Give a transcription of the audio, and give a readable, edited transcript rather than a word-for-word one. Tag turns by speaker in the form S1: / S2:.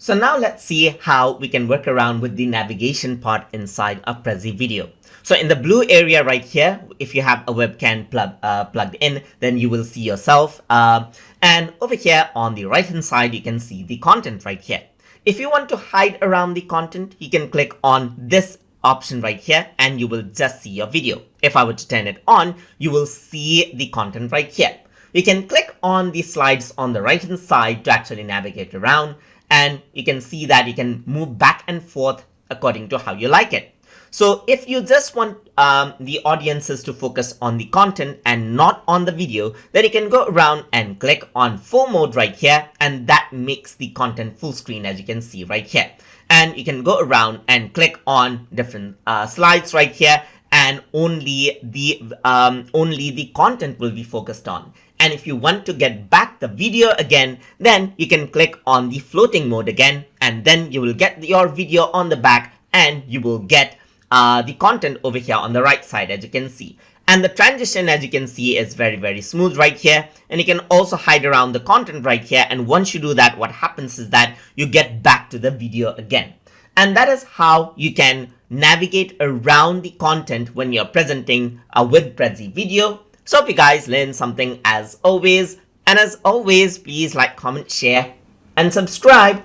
S1: So now let's see how we can work around with the navigation part inside a Prezi Video. So in the blue area right here, if you have a webcam plugged in, then you will see yourself. And over here on the right hand side, you can see the content right here. If you want to hide around the content, you can click on this option right here and you will just see your video. If I were to turn it on, you will see the content right here. You can click on the slides on the right hand side to actually navigate around, and you can see that you can move back and forth according to how you like it. So if you just want the audiences to focus on the content and not on the video, then you can go around and click on full mode right here, and that makes the content full screen, as you can see right here. And you can go around and click on different slides right here, and only the content will be focused on. And if you want to get back the video again, then you can click on the floating mode again, and then you will get your video on the back and you will get the content over here on the right side, as you can see. And the transition, as you can see, is very, very smooth right here. And you can also hide around the content right here. And once you do that, what happens is that you get back to the video again. And that is how you can navigate around the content when you're presenting with Prezi Video. So hope you guys learned something as always. And as always, please like, comment, share, and subscribe.